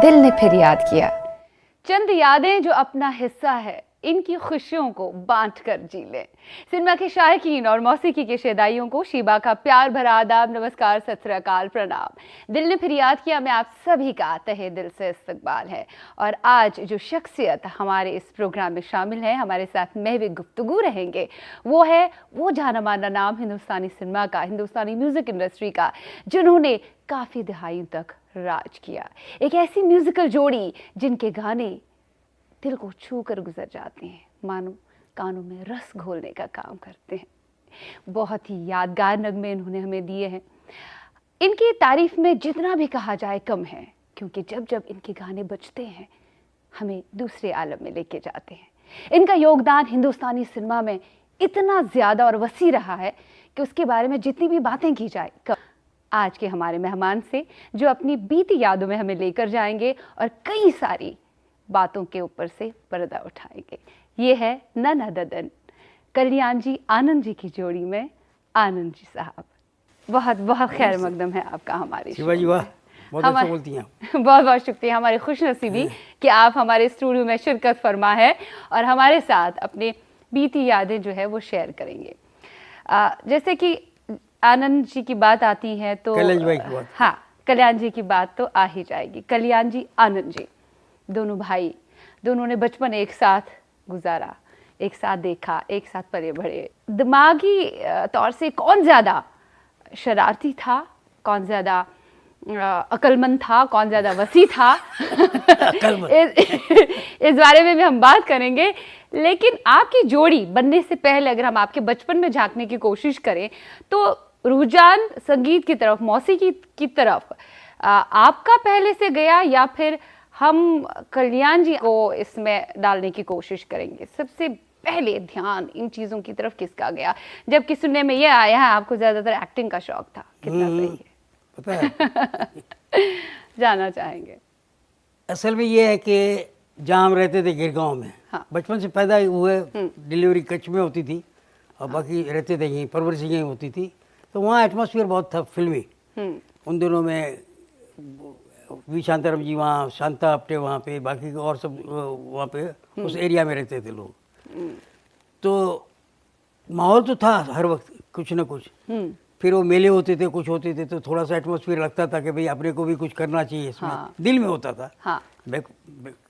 दिल ने फिर याद किया। चंद यादें जो अपना हिस्सा है, इनकी खुशियों को बांट कर जी लें। सिनेमा के शायकीन और मौसीकी के शेदाइयों को शीबा का प्यार भरा आदाब, नमस्कार, सत श्री अकाल, प्रणाम। दिल ने फिर याद किया में आप सभी का तहे दिल से इस्तकबाल है। और आज जो शख्सियत हमारे इस प्रोग्राम में शामिल है, हमारे साथ महवी गुफ्तगू रहेंगे, वो है वो जाना माना नाम हिंदुस्तानी सिनेमा का, हिंदुस्तानी म्यूजिक इंडस्ट्री का, जिन्होंने काफ़ी दहाइयों तक राज किया। एक ऐसी म्यूजिकल जोड़ी जिनके गाने दिल को छू कर गुजर जाते हैं, मानो कानों में रस घोलने का काम करते हैं। बहुत ही यादगार नगमे इन्होंने हमें दिए हैं। इनकी तारीफ में जितना भी कहा जाए कम है, क्योंकि जब जब इनके गाने बजते हैं हमें दूसरे आलम में लेके जाते हैं। इनका योगदान हिंदुस्तानी सिनेमा में इतना ज़्यादा और वसी रहा है कि उसके बारे में जितनी भी बातें की जाए कम। आज के हमारे मेहमान से जो अपनी बीती यादों में हमें लेकर जाएंगे और कई सारी बातों के ऊपर से पर्दा उठाएंगे, ये है नन ददन कल्याणजी आनंदजी की जोड़ी में आनंदजी साहब। बहुत बहुत खैर मकदम है आपका हमारे शिवा जी, वाह, बहुत अच्छा बोलती हैं। बहुत बहुत शुक्रिया, हमारी खुशनसीबी कि आप हमारे स्टूडियो में शिरकत फरमा है और हमारे साथ अपने बीती यादें जो है वो शेयर करेंगे। जैसे कि आनंद जी की बात आती है तो हाँ, कल्याण जी की बात तो आ ही जाएगी। कल्याण जी, आनंद जी, दोनों भाई, दोनों ने बचपन एक साथ गुजारा, एक साथ देखा, एक साथ पले बढ़े। दिमागी तौर से कौन ज़्यादा शरारती था, कौन ज़्यादा अक्लमंद था, कौन ज़्यादा वसी था इस बारे में भी हम बात करेंगे। लेकिन आपकी जोड़ी बनने से पहले अगर हम आपके बचपन में झांकने की कोशिश करें तो रुझान संगीत की तरफ, मौसीकी की तरफ आपका पहले से गया या फिर हम कल्याण जी को इसमें डालने की कोशिश करेंगे? सबसे पहले ध्यान इन चीज़ों की तरफ किसका गया, जबकि सुनने में ये आया है आपको ज़्यादातर एक्टिंग का शौक था? कितना सही है पता है? जानना चाहेंगे। असल में ये है कि जहाँ हम रहते थे गिरगांव में, हाँ। बचपन से पैदा हुए, डिलीवरी कच्छ में होती थी और बाकी रहते थे यहीं, परवरिश यहीं होती थी, तो वहाँ एटमॉस्फेयर बहुत था फिल्मी। उन दिनों में वी शांताराम जी वहाँ, शांता अपटे वहाँ पे, बाकी और सब वहाँ पे उस एरिया में रहते थे लोग। तो माहौल तो था हर वक्त कुछ ना कुछ। फिर वो मेले होते थे, कुछ होते थे, तो थोड़ा सा एटमॉस्फेयर लगता था कि भाई अपने को भी कुछ करना चाहिए इसमें। हाँ। दिल में होता था। हाँ।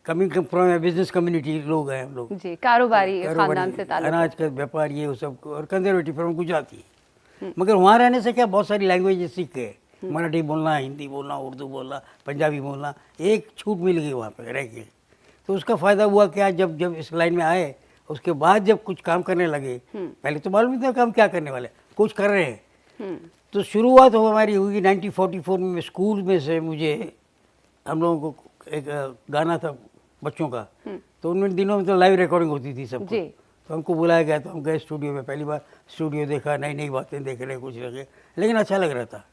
कमिंग फ्रॉम बिजनेस कम्युनिटी लोग हैं हम लोग जी, कारोबारी खानदान से ताल्लुक, अनाज का व्यापार, ये सब, और कंजर्वेटिव फ्रॉम गुजराती। मगर वहाँ रहने से क्या बहुत सारी लैंग्वेजेस सीख गए। मराठी बोलना, हिंदी बोलना, उर्दू बोलना, पंजाबी बोलना, एक छूट मिल गई वहाँ पे रह के। तो उसका फ़ायदा हुआ क्या, जब जब इस लाइन में आए उसके बाद जब कुछ काम करने लगे, पहले तो मालूम नहीं था काम क्या करने वाले, कुछ कर रहे हैं। तो शुरुआत हमारी हुई 1944 में। स्कूल में से मुझे, हम लोगों को एक गाना था बच्चों का, तो उन दिनों में तो लाइव रिकॉर्डिंग होती थी सब, तो हमको बुलाया गया, तो हम गए स्टूडियो में। पहली बार स्टूडियो देखा, नई नई बातें देख रहे, कुछ लगे, लेकिन अच्छा लग रहा था।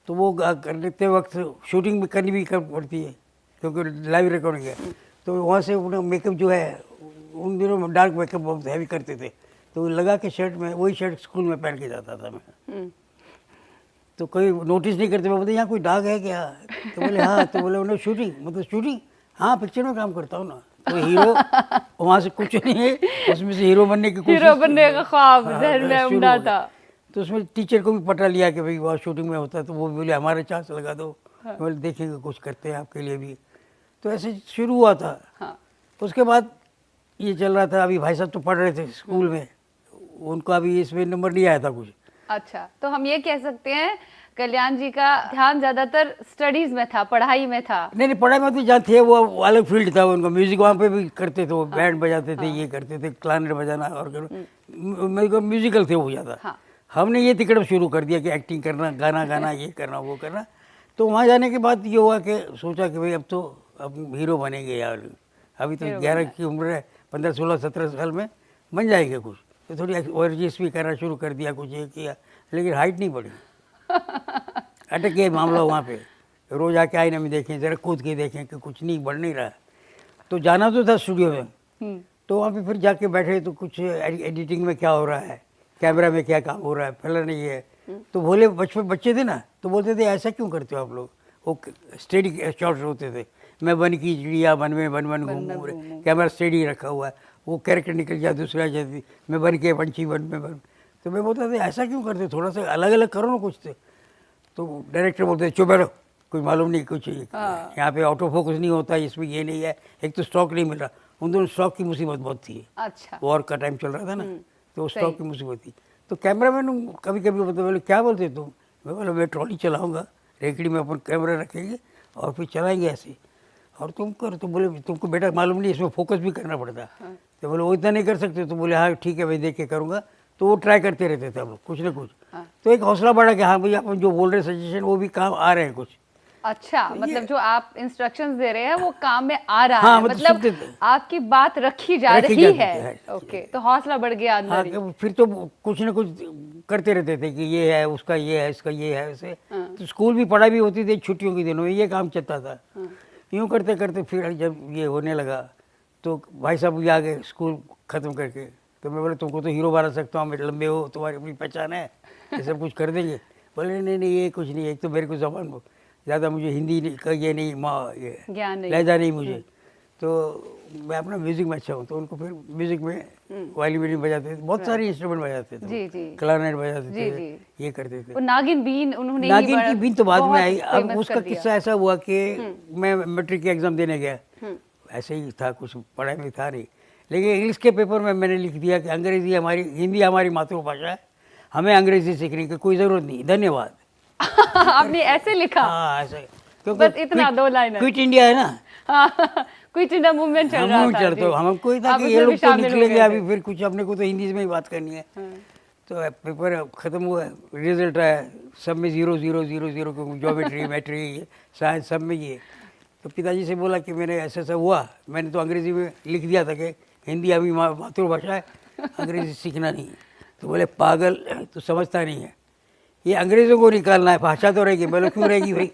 तो वो करते वक्त शूटिंग भी करनी भी पड़ती है क्योंकि लाइव रिकॉर्डिंग है। तो वहाँ से मेकअप जो है, उन दिनों में डार्क मेकअप बहुत हैवी करते थे, तो लगा के शर्ट में, वही शर्ट स्कूल में पहन के जाता था मैं। तो कोई नोटिस नहीं करते, मैं बोलते यहाँ कोई दाग है क्या? तो बोले हाँ। तो बोले उन्होंने शूटिंग, मतलब शूटिंग, हाँ पिक्चर में काम करता हूँ ना। तो हीरो वहाँ से कुछ नहीं है, उसमें से हीरो बनने की कोशिश, हीरो बनने का ख्वाब ज़हन में उमड़ा था। तो उसमें टीचर को भी पता लिया कि भाई वहाँ शूटिंग में होता है, तो वो बोले हमारे चांस लगा दो। हाँ। बोले देखेंगे कुछ करते हैं आपके लिए भी। तो ऐसे शुरू हुआ था। हाँ। उसके बाद ये चल रहा था। अभी भाई साहब तो पढ़ रहे थे स्कूल में, उनका अभी इसमें नंबर नहीं आया था कुछ। अच्छा, तो हम ये कह सकते हैं कल्याण जी का ध्यान ज्यादातर स्टडीज में था, पढ़ाई में था? नहीं, पढ़ाई में तो जहाँ थे वो अलग फील्ड था उनका। म्यूजिक वहाँ पे भी करते थे, वो बैंड बजाते थे, ये करते थे, क्लारनेट बजाना, और मेरे को म्यूजिकल थे वो ज़्यादा। हमने ये तिकड़ शुरू कर दिया कि एक्टिंग करना, गाना गाना, ये करना, वो करना। तो वहाँ जाने के बाद ये हुआ कि सोचा कि भाई अब हीरो बनेंगे यार। अभी तो 11 की उम्र है, 15, 16, 17 साल में बन जाएंगे कुछ। तो थोड़ी वर्जिश भी करना शुरू कर दिया, कुछ ये किया, लेकिन हाइट नहीं बढ़ी। अटक गया मामला वहाँ पे। रोज आके आईने में देखें, ज़रा कूद के देखें कि कुछ नहीं बढ़ नहीं रहा। तो जाना तो था स्टूडियो में, तो वहाँ पे फिर जाके बैठे तो कुछ एडिटिंग में क्या हो रहा है, कैमरा में क्या काम हो रहा है, फैला नहीं है। तो बोले बचपन बच्चे थे ना, तो बोलते थे ऐसा क्यों करते हो आप लोग, वो स्टेडी शॉट्स होते थे। मैं वन की चिड़िया वन में वन वन घूमूं, कैमरा स्टेडी रखा हुआ है, वो कैरेक्टर निकल जाए दूसरा आ जाती, मैं वन के पंछी वन में वन। तो मैं बोलता था ऐसा क्यों करते, थोड़ा सा अलग अलग करो ना कुछ। तो डायरेक्टर बोलते चुप बैठो, कुछ मालूम नहीं कुछ, यहाँ पे ऑटो फोकस नहीं होता, इसमें ये नहीं है, एक तो स्टॉक नहीं मिल रहा। उन दोनों स्टॉक की मुसीबत बहुत थी। अच्छा। वॉर का टाइम चल रहा था ना, तो स्टॉक की मुसीबत थी। तो कैमरामैन कभी कभी बोले क्या बोलते तुम, मैं बोला मैं ट्रॉली चलाऊँगा, रेकड़ी में अपन कैमरा रखेंगे और फिर चलाएंगे ऐसे, और तुम कर। तो बोले तुमको बेटा मालूम नहीं इसमें फोकस भी करना पड़ता है। तो बोले वो इतना नहीं कर सकते। तो बोले हाँ ठीक है मैं देख के करूँगा। तो वो ट्राई करते रहते थे हम लोग कुछ ना कुछ। तो एक हौसला बढ़ा कि हाँ भैया अपन जो बोल रहे सजेशन वो भी काम आ रहे हैं कुछ। अच्छा, मतलब जो आप इंस्ट्रक्शंस दे रहे हैं वो काम में आ रहा है, मतलब आपकी बात रखी जा रही है। ओके, तो हौसला बढ़ गया अंदर ही। फिर तो कुछ ना कुछ करते रहते थे कि ये है उसका ये है इसका ये है ऐसे। तो स्कूल भी पढ़ाई भी होती थी छुट्टियों के दिनों में, ये काम चलता था। यूँ करते करते फिर जब ये होने लगा तो भाई साहब भी आ गए स्कूल ख़त्म करके। तो मैं बोले तुमको तो हीरो बना सकता हूँ, लंबे हो, तुम्हारी अपनी पहचान है, ये सब कुछ कर देंगे। बोले नहीं ये कुछ नहीं, एक तो मेरे को ज़बान ज़्यादा मुझे हिंदी का ये नहीं, ये लहजा नहीं मुझे, तो मैं अपना म्यूज़िक में अच्छा हूँ। तो उनको फिर म्यूज़िक में वायलिन बजाते थे, बहुत सारे इंस्ट्रूमेंट बजाते थे, क्लारनेट बजाते थे, ये करते थे। नागिन बीन उन्होंने, नागिन की बीन तो बाद में आई। अब उसका किस्सा ऐसा हुआ कि मैं मैट्रिक के एग्ज़ाम देने गया, ऐसे ही था, कुछ पढ़ाई में था नहीं, लेकिन इंग्लिश के पेपर में मैंने लिख दिया कि अंग्रेज़ी हमारी, हिंदी हमारी मातृभाषा है, हमें अंग्रेज़ी सीखने की कोई ज़रूरत नहीं, धन्यवाद। आपने ऐसे लिखा? हाँ ऐसे, क्योंकि बस इतना दो लाइन, क्विट इंडिया है ना, क्विट इंडिया मूवमेंट चल रहा था। तो हमको ही था कि ये लोग तो निकलेंगे अभी, फिर कुछ अपने को तो हिंदी में ही बात करनी है। तो पेपर खत्म हुआ, रिजल्ट आया, सब में 0 0 0 0, क्योंकि ज्योमेट्री मैट्रिक साइंस सब में ये। तो पिताजी से बोला कि मैंने ऐसा ऐसा हुआ, मैंने तो अंग्रेज़ी में लिख दिया था कि हिंदी अभी मातृभाषा है, अंग्रेज़ी सीखना नहीं। तो बोले पागल, तो समझता नहीं है, ये अंग्रेज़ों को निकालना है, भाषा तो रहेगी। बोले क्यों रहेगी भाई?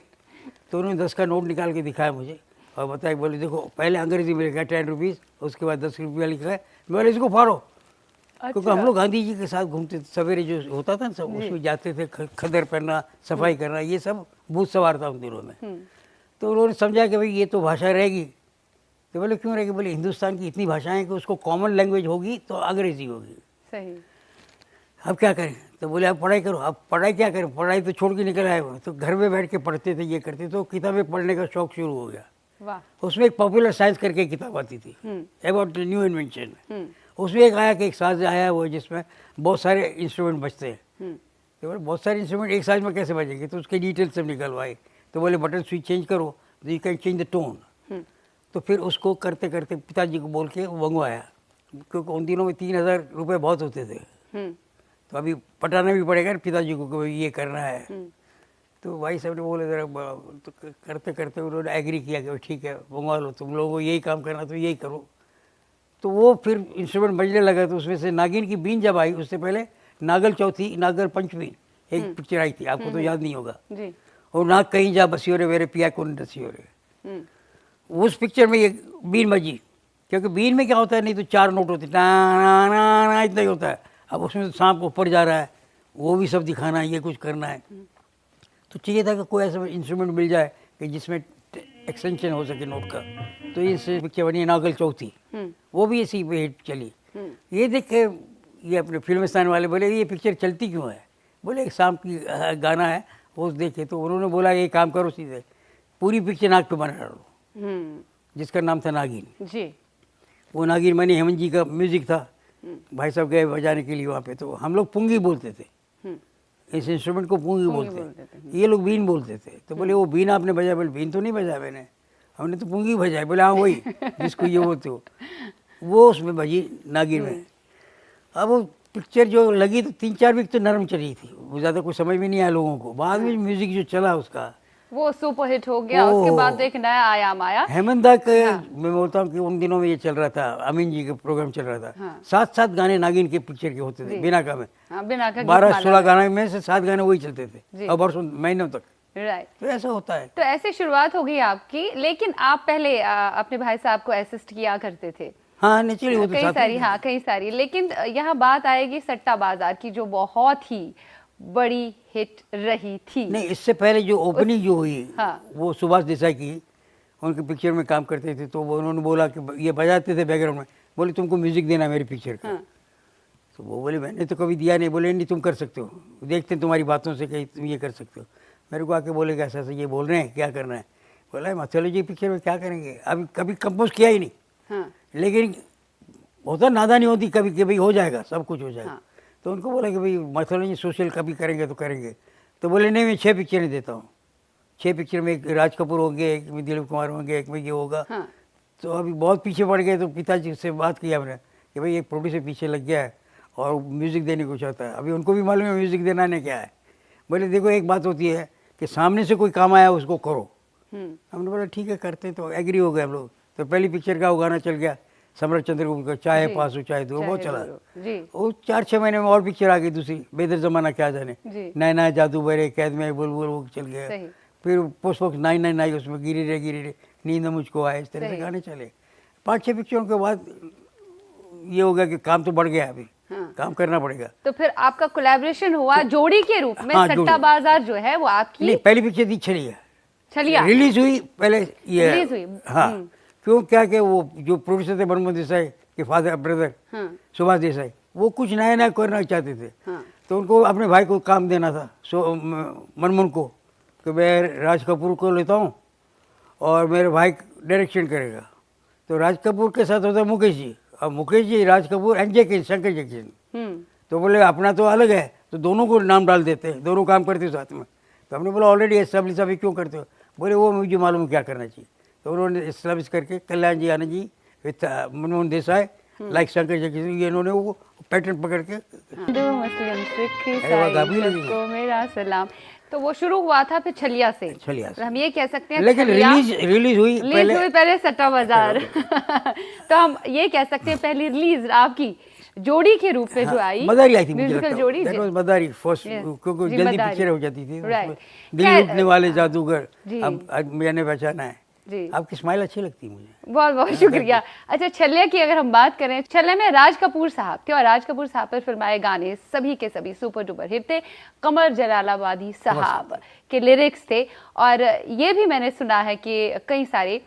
तो उन्होंने 10 का नोट निकाल के दिखाया मुझे और बताया, बोले देखो पहले अंग्रेज़ी में लिखा है 10 रुपीज़, उसके बाद 10 रुपया लिखा है। बोले इसको फाड़ो। अच्छा। क्योंकि हम लोग गांधी जी के साथ घूमते थे, सवेरे जो होता था ना सब, उसमें जाते थे, खदर पहनना, सफाई करना, ये सब भूत सवार था उन दिनों में। तो उन्होंने समझा कि भाई ये तो भाषा रहेगी। तो बोले क्यों रहेगी? बोले हिंदुस्तान की इतनी भाषाएं कि उसको कॉमन लैंग्वेज होगी तो अंग्रेज़ी होगी। सही। अब क्या करें? तो बोले आप पढ़ाई करो। अब पढ़ाई क्या करें, पढ़ाई तो छोड़ के निकल आए हो। तो घर में बैठ के पढ़ते थे, ये करते, तो किताबें पढ़ने का शौक शुरू हो गया। वाह। उसमें एक पॉपुलर साइंस करके किताब आती थी, अबाउट न्यू इन्वेंशन। उसमें एक आया कि एक साज आया वो जिसमें बहुत सारे इंस्ट्रूमेंट बजते हैं। तो बोले बहुत सारे इंस्ट्रूमेंट एक साज में कैसे बजेंगे? तो उसके डिटेल सब निकलवाए। तो बोले बटन स्विच चेंज करो तो you can change the tone. तो फिर उसको करते करते पिताजी को बोल के मंगवाया, क्योंकि उन दिनों में 3000 रुपये बहुत होते थे। तो अभी पटाना भी पड़ेगा ना पिताजी को कि ये करना है। तो भाई साहब ने बोले ज़रा, तो करते करते उन्होंने एग्री किया कि ठीक है मंगवा लो, तुम लोगों को यही काम करना तो यही करो। तो वो फिर इंस्ट्रूमेंट बजने लगा। तो उसमें से नागिन की बीन जब आई, उससे पहले नागल चौथी, नागल पंचमी एक पिक्चर आई थी, आपको तो याद नहीं होगा। और नाग कहीं जा बसियो रे मेरे पिया कौन डसियो रे, उस पिक्चर में ये बीन बजी। क्योंकि बीन में क्या होता है, नहीं तो 4 नोट होते, ना ना ना इतना ही होता है। अब उसमें तो सांप ऊपर जा रहा है, वो भी सब दिखाना है, ये कुछ करना है। तो चाहिए था कि कोई ऐसा इंस्ट्रूमेंट मिल जाए कि जिसमें एक्सटेंशन हो सके नोट का। तो इससे पिक्चर बनी नागल चौथी, वो भी इसी पे हिट चली। ये देख के ये अपने फिल्मिस्तान वाले बोले ये पिक्चर चलती क्यों है? बोले एक सांप की गाना है, वो देखे। तो उन्होंने बोला ये काम करो, सीधे पूरी पिक्चर नाग पे बना डालो, जिसका नाम था नागिन जी। वो नागिन मानी हेमंत जी का म्यूजिक था। भाई साहब गए बजाने के लिए वहाँ पे, तो हम लोग पुंगी बोलते थे, इस इंस्ट्रूमेंट को पुंगी बोलते थे। ये लोग बीन बोलते थे। तो बोले वो बीन आपने बजाया? बोले बीन तो नहीं बजाया मैंने, हमने तो पुंगी बजाई। बोले हाँ वही जिसको ये बोलते हो, वो उसमें बजी नागिन में। अब वो पिक्चर जो लगी तो 3-4 वीक तो नरम चली थी, वो ज़्यादा कुछ समझ में नहीं आया लोगों को। बाद में म्यूजिक जो चला उसका, वो सुपरहिट हो गया। उसके बाद एक नया आयाम आया। हेमंत दा के, मैं बोलता हूँ कि उन दिनों में ये चल रहा था, अमीन जी का प्रोग्राम चल रहा था। 7-7 गाने नागिन के पिक्चर के होते थे बिना का में। 12-16 गाने में से 7 गाने वही चलते थे और बरसों महीनों तक। राइट। तो ऐसा होता है। तो ऐसे शुरुआत हो गई आपकी, लेकिन आप पहले अपने भाई साहब को असिस्ट किया करते थे। हाँ नेचुरली वो तो कई सारी। लेकिन यहाँ बात आएगी सट्टा बाजार की, जो बहुत ही बड़ी हिट रही थी। नहीं, इससे पहले जो ओपनिंग जो हुई, वो सुभाष देसाई की, उनके पिक्चर में काम करते थे, तो वो उन्होंने बोला कि ये बजाते थे बैकग्राउंड में, बोले तुमको म्यूज़िक देना मेरी पिक्चर का। तो वो बोले मैंने तो कभी दिया नहीं। बोले नहीं तुम कर सकते हो, देखते हैं तुम्हारी बातों से कहीं तुम ये कर सकते हो। मेरे को आके बोले कि ऐसा ऐसा ये बोल रहे हैं, क्या करना है? बोला मैथोलॉजी पिक्चर में क्या करेंगे, अभी कभी कंपोज किया ही नहीं। लेकिन होता नादानी होती, कभी कभी हो जाएगा, सब कुछ हो जाएगा। तो उनको बोला कि भाई मैथोलॉजी सोशल कभी करेंगे तो करेंगे। तो बोले नहीं मैं 6 पिक्चरें देता हूँ। 6 पिक्चर में एक राज कपूर होंगे, एक में दिलीप कुमार होंगे, एक में ये होगा। तो अभी बहुत पीछे पड़ गए। तो पिताजी से बात की हमने कि भाई एक प्रोड्यूसर पीछे लग गया है और म्यूज़िक देने को चाहता है। अभी उनको भी मालूम है म्यूज़िक देना ने क्या है। बोले देखो एक बात होती है कि सामने से कोई काम आया उसको करो। हमने बोला ठीक है करते हैं। तो एग्री हो गए हम लोग। तो पहली पिक्चर का वो गाना चल गया सम्राट चंद्रगुप्त का, चाहे पास हो चाहे दूर, बहुत चला। वो 4-6 महीने में और पिक्चर आ गई दूसरी, बेदर जमाना क्या जाने, नया नया जादू भरे, कैद में बुलबुल, वो चल गया। फिर पोस्ट बॉक्स 999 उसमें गिरी रे नींद मुझको आए, इस तरह से गाने चले। 5-6 पिक्चरों के बाद ये हो गया कि काम तो बढ़ गया, अभी काम करना पड़ेगा। तो फिर आपका कोलैबोरेशन हुआ जोड़ी के रूप में। सट्टा बाजार जो है वो आपकी नहीं, पहली पिक्चर थी छलिया, रिलीज हुई पहले ये रिलीज हुई। हाँ, क्यों क्या कि वो जो प्रोड्यूसर थे मनमोहन देसाई के फादर ब्रदर सुभाष देसाई, वो कुछ नया नया करना चाहते थे। तो उनको अपने भाई को काम देना था मनमोहन को कि मैं राज कपूर को लेता हूँ और मेरे भाई डायरेक्शन करेगा। तो राज कपूर के साथ होता मुकेश जी, अब मुकेश जी, राज कपूर एंड शंकर जैक्सन। तो बोले अपना तो अलग है, तो दोनों को नाम डाल देते हैं, दोनों काम करते साथ में। तो हमने बोला ऑलरेडी एस्टेब्लिश, अभी क्यों करते हो? बोले वो मुझे मालूम क्या करना चाहिए। तो उन्होंने एस्टेब्लिश करके Kalyanji Anandji with Manmohan Desai like Shankar Jackson, ये इन्होंने वो पैटर्न पकड़ के हिंदू मुस्लिम सिख ईसाई सबको मेरा सलाम। तो वो शुरू हुआ था फिर छलिया से। हम ये कह सकते हैं, लेकिन रिलीज हुई पहले सट्टा बाजार। तो हम ये कह सकते हैं पहली रिलीज आपकी जोड़ी के रूप में जो आई, मदारी आई थी, म्यूजिकल जोड़ी मदारी फर्स्ट, क्योंकि जल्दी पिक्चर हो जाती थी। दिल लुटने वाले जादूगर, अब मैंने पहचाना है। आपकी स्माइल अच्छी लगती है मुझे। बहुत बहुत शुक्रिया। अच्छा, छल्ले की अगर हम बात करें, छल्ले में राज कपूर साहब थे और राज कपूर साहब पर फिल्माए गाने सभी के सभी सुपर डुपर हिट थे। कमर जलालाबादी साहब के लिरिक्स थे और ये भी मैंने सुना है कि कई सारे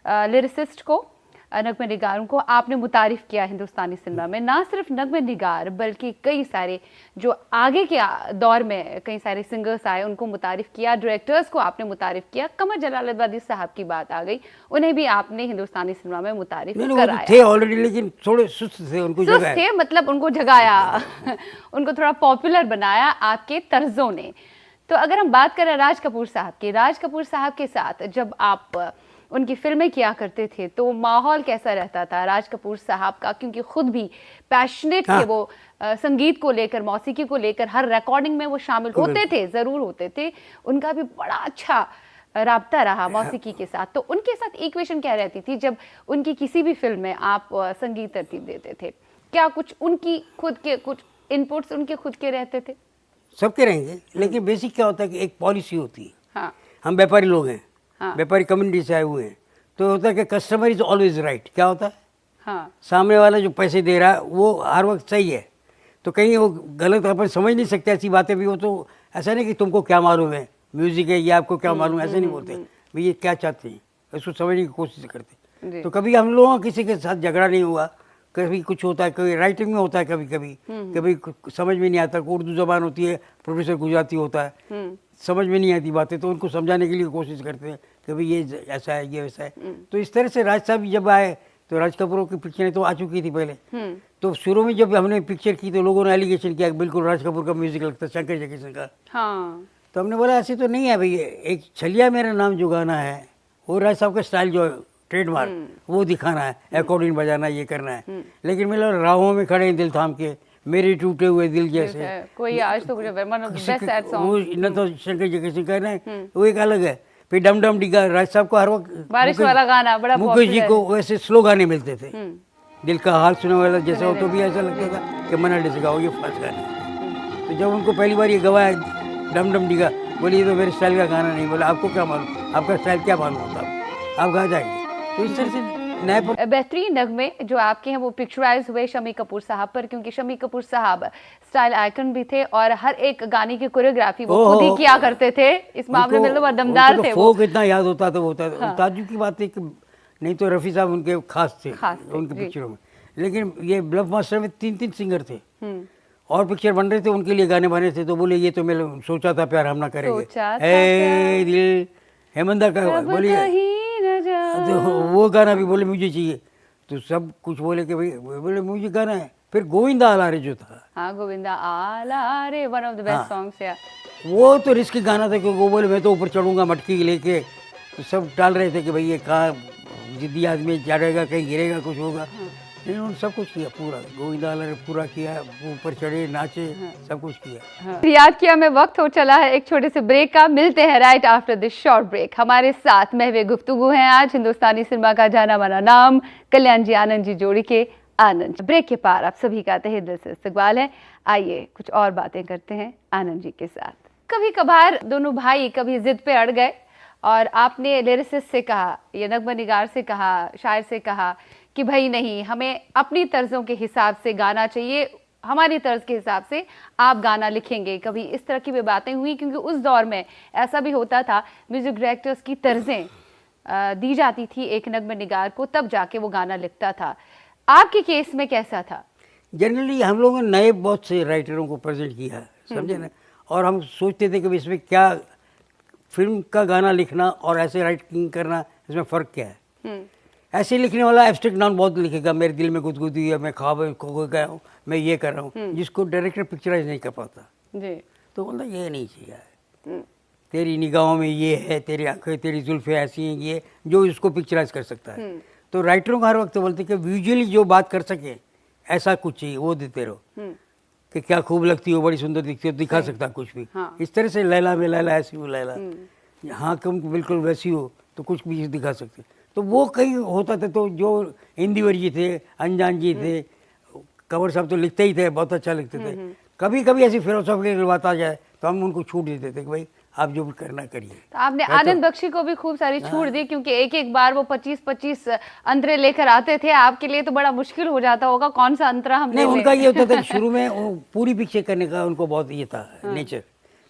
लिरिसिस्ट को, नगमे निगारों को आपने मुतारिफ किया हिंदुस्तानी सिनेमा में। ना सिर्फ नगमे निगार बल्कि कई सारे जो आगे के दौर में कई सारे सिंगर्स आए उनको मुतारिफ किया, डायरेक्टर्स को आपने मुतारिफ किया। कमर जलालाबादी साहब की बात आ गई, उन्हें भी आपने हिंदुस्तानी सिनेमा में मुतारिफ कराया। थे ऑलरेडी, लेकिन थोड़े सुस्त थे, उनको जगाया। थे मतलब उनको जगाया उनको थोड़ा पॉपुलर बनाया आपके तर्जों ने। तो अगर हम बात करें राज कपूर साहब की, राज कपूर साहब के साथ जब आप उनकी फिल्में किया करते थे तो माहौल कैसा रहता था राज कपूर साहब का? क्योंकि खुद भी पैशनेट थे वो संगीत को लेकर, मौसीकी को लेकर, हर रिकॉर्डिंग में वो शामिल होते थे, जरूर होते थे। उनका भी बड़ा अच्छा राब्ता रहा मौसीकी के साथ। तो उनके साथ इक्वेशन क्या रहती थी जब उनकी किसी भी फिल्म में आप संगीत तरतीब देते थे? क्या कुछ उनकी खुद के कुछ इनपुट्स उनके खुद के रहते थे? सबके रहेंगे, लेकिन बेसिक क्या होता है कि एक पॉलिसी होती है। हाँ, हम व्यापारी लोग हैं, व्यापारी कम्युनिटी से आए हुए हैं, तो होता है कि कस्टमर इज ऑलवेज राइट। क्या होता है? हाँ, सामने वाला जो पैसे दे रहा है वो हर वक्त सही है, तो कहीं वो गलत अपन समझ नहीं सकते ऐसी बातें भी हो। तो ऐसा नहीं कि तुमको क्या मालूम है म्यूजिक है, ये आपको क्या मालूम है, ऐसे नहीं बोलते भाई ये क्या चाहते हैं, इसको समझने की कोशिश करते। तो कभी हम लोगों का किसी के साथ झगड़ा नहीं हुआ। कभी कुछ होता है, कभी राइटिंग में होता है, कभी कभी समझ में नहीं आता। उर्दू जबान होती है, प्रोफेसर गुजराती होता है, समझ में नहीं आती बातें, तो उनको समझाने के लिए कोशिश करते हैं कि भाई ये ऐसा है, ये वैसा है। तो इस तरह से राज साहब जब आए तो राज कपूर की पिक्चरें तो आ चुकी थी पहले। तो शुरू में जब हमने पिक्चर की तो लोगों ने एलिगेशन किया बिल्कुल राज कपूर का म्यूजिक लगता है शंकर जैक्सन का। तो हमने बोला ऐसे तो नहीं है भैया, एक छलिया मेरा नाम जो गाना है वो राज साहब का स्टाइल जो ट्रेडमार्क वो दिखाना है, अकॉर्डिंग बजाना, ये करना है। लेकिन मतलब राहों में खड़े दिल थाम के, मेरे टूटे हुए दिल जैसे, कोई आज तो वो न तो शंकर जैक्सन का है, वो एक अलग है। फिर डम डम डिगा राज साहब को हर वक्त बारिश वाला गाना बड़ा मुकेश जी को वैसे स्लो गाने मिलते थे, दिल का हाल सुने वाला जैसा हो, तो भी ऐसा लगता था कि मना डे से गाओ ये फास्ट गाने। तो जब उनको पहली बार ये गवाया डम डम डिगा, बोले ये तो मेरे स्टाइल का गाना नहीं। बोला आपको क्या मालूम, आपका स्टाइल क्या मालूम होता, आप गा जाएंगे। तो इस तरह से नए बेहतरीन नगमे जो आपके हैं वो पिक्चराइज हुए शम्मी कपूर साहब पर, क्योंकि शम्मी कपूर साहब स्टाइल आइकन भी थे और हर एक गाने की कोरियोग्राफी वो खुद ही किया करते थे। इस मामले में तो दमदार थे वो। कितना याद होता था वो ताज्जुब की बात है कि नहीं तो रफ़ी साहब उनके खास थे उनके पिक्चरों में, लेकिन ये ब्लफ मास्टर में 3 सिंगर थे और पिक्चर बन रहे थे, उनके लिए गाने बने थे, तो बोले ये तो मैं सोचा था प्यार हम ना करेंगे, ए दिल हेमंदा का बोलिए, तो वो गाना भी बोले मुझे चाहिए, तो सब कुछ बोले कि भाई बोले मुझे गाना है। फिर गोविंदा आला रे जो था, हाँ गोविंदा आला रे, one of the best songs है वो, तो रिस्की गाना था क्योंकि वो बोले मैं तो ऊपर चढ़ूंगा मटकी लेके, तो सब डाल रहे थे कि भाई ये कहाँ जिद्दी आदमी चढ़ेगा कहीं गिरेगा कुछ होगा, उन्होंने सब कुछ किया पूरा, गोविंदा ने पूरा किया, ऊपर चढ़े नाचे, सब कुछ किया। याद किया में वक्त हो चला है एक छोटे से ब्रेक का, मिलते हैं right after this short break. हमारे साथ महवे गुफ्तगू हैं आज हिंदुस्तानी सिनेमा का जाना माना नाम कल्याणजी आनंदजी जोड़ी के आनंद। ब्रेक के पार आप सभी का तहे दिल से इस्तकबाल है। आइए कुछ और बातें करते हैं आनंद जी के साथ। कभी कभार दोनों भाई कभी जिद पे अड़ गए और आपने लिरिसिस्ट से कहा या नगमा निगार से कहा, शायर से कहा कि भाई नहीं, हमें अपनी तर्जों के हिसाब से गाना चाहिए, हमारी तर्ज के हिसाब से आप गाना लिखेंगे। कभी इस तरह की भी बातें हुई? क्योंकि उस दौर में ऐसा भी होता था, म्यूजिक डायरेक्टर्स की तर्जें दी जाती थी एक नगमा निगार को, तब जाके वो गाना लिखता था। आपके केस में कैसा था? जनरली हम लोगों ने नए बहुत से राइटरों को प्रेजेंट किया, समझे ना, और हम सोचते थे कि इसमें क्या फिल्म का गाना लिखना और ऐसे राइटिंग करना, इसमें फ़र्क क्या है। ऐसे लिखने वाला एब्स्ट्रैक्ट नाउन बहुत लिखेगा, मेरे दिल में गुदगुदी है, मैं ख्वाब खो गया हूँ, मैं ये कर रहा हूँ, जिसको डायरेक्टर पिक्चराइज नहीं कर पाता जी। तो बोलता ये नहीं चाहिए, तेरी निगाहों में ये है, तेरी आंखें तेरी जुल्फें ऐसी हैं, ये जो इसको पिक्चराइज कर सकता है। तो राइटरों का हर वक्त बोलते कि विजुअली जो बात कर सके ऐसा कुछ चाहिए, वो देते रहो कि क्या खूब लगती हो, बड़ी सुंदर दिखती हो, दिखा सकता कुछ भी। इस तरह से लैला में लैला ऐसी हो लैला, हाँ तुम बिल्कुल वैसी हो तो कुछ भी दिखा सकते। तो वो कहीं होता था, तो जो आनंदजी वर्जी थे, अनजान जी थे, कंवर साहब तो लिखते ही थे, बहुत अच्छा लिखते थे। कभी कभी ऐसी फिलोसॉफिकल बात आ जाए तो हम उनको छूट देते थे कि भाई आप जो भी करना करिए। तो आपने आनंद बख्शी को भी खूब सारी छूट दी, क्योंकि एक एक बार वो 25-25 अंतरे लेकर आते थे, आपके लिए तो बड़ा मुश्किल हो जाता होगा कौन सा अंतरा हम ले लें। उनका ये होता था कि शुरू में वो पूरी पिक्चर करने का उनको बहुत ये था नेचर।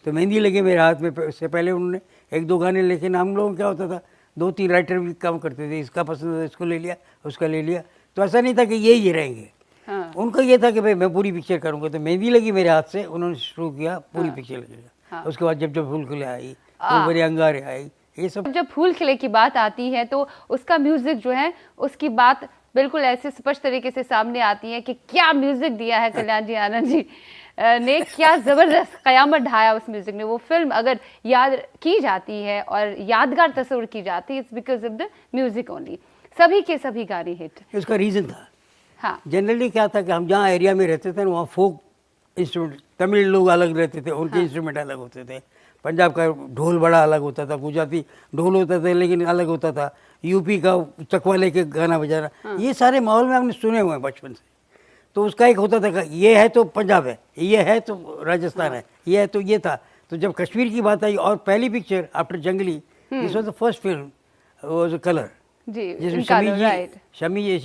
तो मेहंदी लगे मेरे हाथ में, इससे पहले उन्होंने 1-2 गाने, लेकिन हम लोगों क्या होता था 2-3 राइटर भी काम करते थे, इसका पसंद है इसको ले लिया, उसका ले लिया, तो ऐसा नहीं था कि ये रहेंगे। उनका ये था कि भाई मैं पूरी पिक्चर करूँगा। तो मेहंदी लगी मेरे हाथ से, उन्होंने शुरू किया पूरी पिक्चर लगेगा। उसके बाद जब जब फूल खिले आई, तो बड़े अंगारे आई, ये सब। जब फूल खिले की बात आती है तो उसका म्यूजिक जो है उसकी बात बिल्कुल ऐसे स्पष्ट तरीके से सामने आती है कि क्या म्यूजिक दिया है कल्याणजी आनंद जी ने, क्या जबरदस्त कयामत ढाया उस म्यूजिक ने। वो फिल्म अगर याद की जाती है और यादगार तस्वीर की जाती है, it's because of the music only. सभी के सभी गाने हिट। इसका रीजन था, हाँ, जनरली क्या था कि हम जहाँ एरिया में रहते थे वहाँ फोक इंस्ट्रूमेंट, तमिल लोग अलग रहते थे, उनके इंस्ट्रूमेंट अलग होते थे, पंजाब का ढोल बड़ा अलग होता था, गुजराती ढोल होता था लेकिन अलग होता था, यूपी का चकवा लेके गाना बजाना, ये सारे माहौल में हमने सुने हुए हैं बचपन से। तो उसका एक होता था कि ये है तो पंजाब है, ये है तो राजस्थान है, ये है तो ये था। तो जब कश्मीर की बात आई और पहली पिक्चर आफ्टर जंगली, this was the first film was colour, जिसमें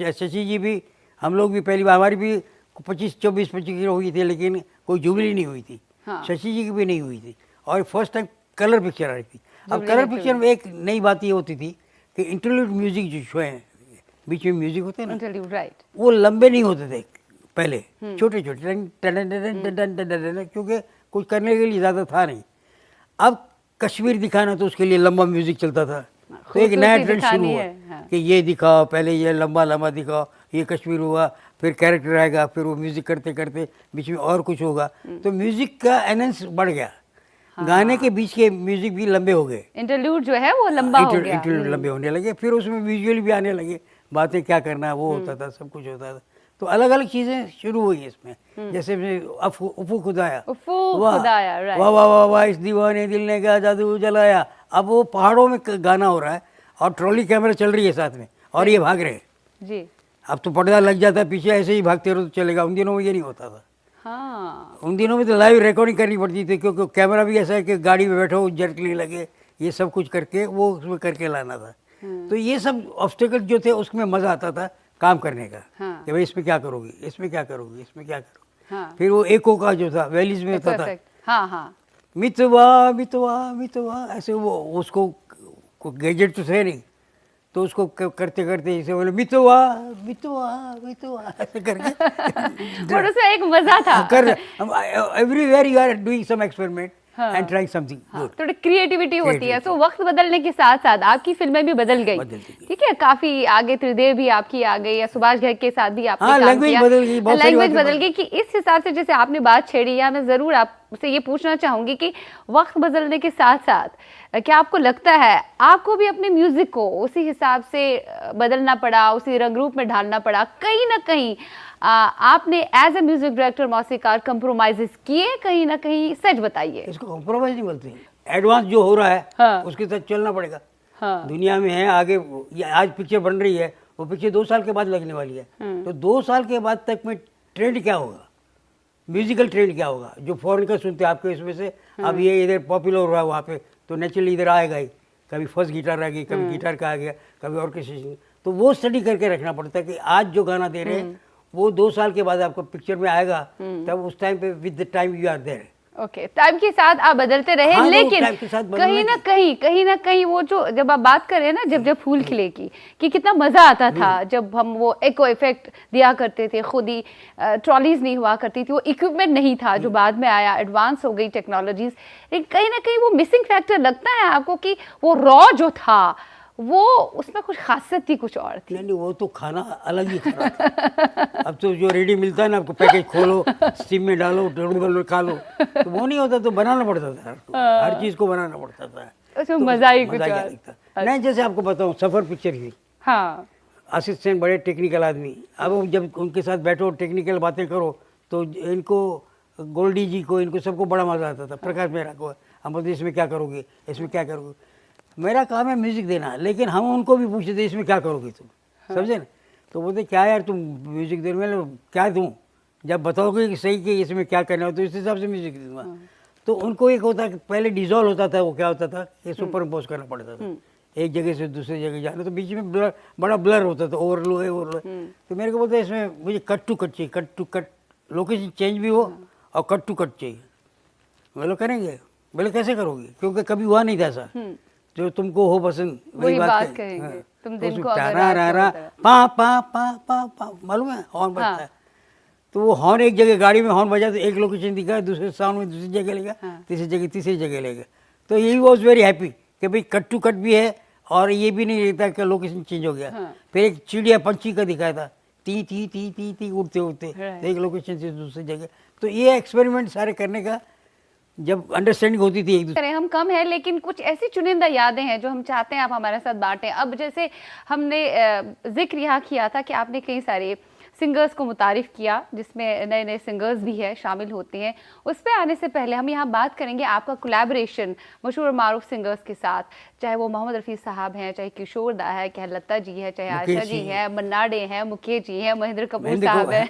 शशि जी भी, हम लोग भी पहली बार, हमारी भी 25 हुई थी, लेकिन कोई जुबली नहीं हुई थी, शशि जी की भी नहीं हुई थी, और फर्स्ट टाइम कलर पिक्चर आई थी। अब कलर पिक्चर में एक नई बात ये होती थी कि इंटरल्यूड म्यूजिक जो शो है, बीच में म्यूजिक होते हैं ना, राइट, वो लंबे नहीं होते थे पहले, छोटे छोटे, क्योंकि कुछ करने के लिए ज़्यादा था नहीं। अब कश्मीर दिखाना तो उसके लिए लंबा म्यूजिक चलता था, तो एक नया ट्रेंड शुरू हुआ कि ये दिखाओ, पहले ये लंबा लंबा दिखाओ, ये कश्मीर हुआ, फिर कैरेक्टर आएगा, फिर वो म्यूजिक करते करते बीच में और कुछ होगा, तो म्यूजिक का एनहेंस बढ़ गया। गाने के बीच के म्यूजिक भी लंबे हो गए, इंटरल्यूड जो है वो लंबा हो गया, इंटरल्यूड लंबे होने लगे, फिर उसमें विजुअल भी आने लगे, बातें क्या करना है वो होता था, सब कुछ होता था। तो अलग अलग चीजें शुरू हुई इसमें, जैसे उफू खुदाया, वाह वाह वाह वाह इस दीवाने दिल ने क्या जादू जलाया। अब वो पहाड़ों में गाना हो रहा है और ट्रॉली कैमरा चल रही है साथ में, और ये भाग रहे हैं जी। अब तो पर्दा लग जाता है पीछे, ऐसे ही भागते रहो तो चलेगा। उन दिनों में ये नहीं होता था। हाँ, उन दिनों में तो लाइव रिकॉर्डिंग करनी पड़ती थी, क्योंकि कैमरा भी ऐसा है कि गाड़ी में बैठो, जर्क नहीं लगे, ये सब कुछ करके वो उसमें करके लाना था। तो ये सब ऑब्स्टेकल जो थे उसमें मज़ा आता था काम करने का। कि भाई इसमें क्या करोगी, इसमें क्या करोगी, इसमें क्या करोगी। फिर वो एको का जो था वैलीज में होता था, मितवा मितवा मितवा, ऐसे वो उसको गैजेट तो थे नहीं, तो उसको करते करते जैसे बोले मितवा मितवा मितवा ऐसे करके और उसमें एक मजा था। कर everywhere you are doing some experiment and trying something good, थोड़ी क्रिएटिविटी होती है। तो वक्त बदलने के साथ साथ आपकी फिल्में भी बदल गई, ठीक है, काफी आगे त्रिदेव भी आपकी आ गई, या सुभाष घई के साथ भी आपने काम किया, लैंग्वेज बदल गई। कि इस हिसाब से जैसे आपने बात छेड़ी, या मैं जरूर आपसे ये पूछना चाहूंगी कि वक्त बदलने के साथ साथ क्या आपको लगता है आपको भी अपने म्यूजिक को उसी हिसाब से बदलना पड़ा, उसी रंग रूप में ढालना पड़ा? कहीं ना कहीं आपने एज ए म्यूजिक डायरेक्टर मौसीकार कंप्रोमाइजेस किए कहीं ना कहीं? सच बताइए। इसको कंप्रोमाइज नहीं बोलते, एडवांस जो हो रहा है उसके साथ चलना पड़ेगा। दुनिया में है आगे, आज पिक्चर बन रही है, वो पिक्चर 2 साल के बाद लगने वाली है, तो 2 साल के बाद तक में ट्रेंड क्या होगा, म्यूजिकल ट्रेंड क्या होगा? जो फॉरेन का सुनते हैं आपके इसमें से, अब ये इधर पॉपुलर हो रहा है वहाँ पे, तो नेचुरली इधर आएगा ही। कभी फर्स्ट गिटार आ गई, कभी गिटार का आ गया, कभी ऑर्केस्ट्रेशन, तो वो स्टडी करके रखना पड़ता है कि आज जो गाना दे रहे हैं वो 2 साल के बाद आपको पिक्चर में आएगा, तब उस टाइम पे with the time you are there. Okay, time के साथ आप बदलते रहे। हाँ, लेकिन कहीं ना कहीं वो जो जब आप बात कर रहे हैं ना, जब फूल खिले की, कि कितना मजा आता था जब हम वो एको इफेक्ट दिया करते थे, खुद ही ट्रॉलीज नहीं हुआ करती थी, वो इक्विपमेंट नहीं था जो बाद में आया, एडवांस हो गई टेक्नोलॉजीज, लेकिन कहीं ना कहीं वो मिसिंग फैक्टर लगता है आपको कि वो रॉ जो था वो उसमें कुछ खासियत थी, कुछ और थी? नहीं, वो तो खाना अलग ही खाना था। अब तो जो रेडी मिलता है ना, आपको पैकेज खोलो, स्टीम में डालो, खा लो, तो वो नहीं होता, तो बनाना पड़ता था, हर चीज को बनाना पड़ता था, तो मजा ही कुछ और था। नहीं, जैसे आपको बताऊं, सफर पिक्चर की, हाँ, आशीष सेन बड़े टेक्निकल आदमी, अब जब उनके साथ बैठो टेक्निकल बातें करो, तो इनको गोल्डी जी को, इनको सबको बड़ा मजा आता था। प्रकाश मेहरा को हम बोलते इसमें क्या करोगे, इसमें क्या करोगे। मेरा काम है म्यूजिक देना, लेकिन हम उनको भी पूछते थे इसमें क्या करोगे तुम, समझे ना? तो बोलते क्या यार तुम म्यूजिक दे, मैं क्या दूँ, जब बताओगे कि सही कि इसमें क्या करना हो तो इस हिसाब से म्यूजिक दूंगा। तो उनको एक होता कि पहले डिजॉल्व होता था, वो क्या होता था कि सुपर इम्पोज करना पड़ता था, एक जगह से दूसरी जगह जाना, तो बीच में बड़ा ब्लर होता था, ओवरलो है ओवरलो। तो मेरे को बोलते इसमें मुझे कट टू कट चाहिए, cut to cut, location change भी हो और कट टू कट चाहिए। बोलो करेंगे, बोले कैसे करोगे, क्योंकि कभी हुआ नहीं था ऐसा जो तुमको हो पसंद, वही बात करेंगे। तुम दिन को पा पा पा पा पा, मालूम है हॉर्न बजता है, तो वो हॉर्न एक जगह गाड़ी में हॉर्न बजा तो एक लोकेशन दिखा, दूसरे साउंड में दूसरी जगह लेगा, तीसरी जगह लेगा। तो ही वॉज वेरी हैप्पी कि भाई कट टू कट भी है और ये भी नहीं रहता कि लोकेशन चेंज हो गया। फिर एक चिड़िया पंछी का दिखाया था, ती ती ती ती ती उड़ते उड़ते एक लोकेशन से दूसरी जगह। तो ये एक्सपेरिमेंट सारे करने का जब अंडरस्टैंडिंग होती थी एक दूसरे। हम कम है, लेकिन कुछ ऐसी चुनिंदा यादें हैं जो हम चाहते हैं आप हमारे साथ बांटें। अब जैसे हमने जिक्र यहाँ किया था कि आपने कई सारे सिंगर्स को मुतारिफ किया, जिसमें नए नए सिंगर्स भी है शामिल होते हैं। उस पर आने से पहले हम यहाँ बात करेंगे आपका कोलैबोरेशन मशहूर और मारूफ सिंगर्स के साथ, चाहे वो मोहम्मद रफ़ी साहब हैं, चाहे किशोर दा है, चाहे लता जी है, चाहे आयशा जी है, मन्ना डे हैं, मुकेश जी हैं, महेंद्र कपूर साहब है,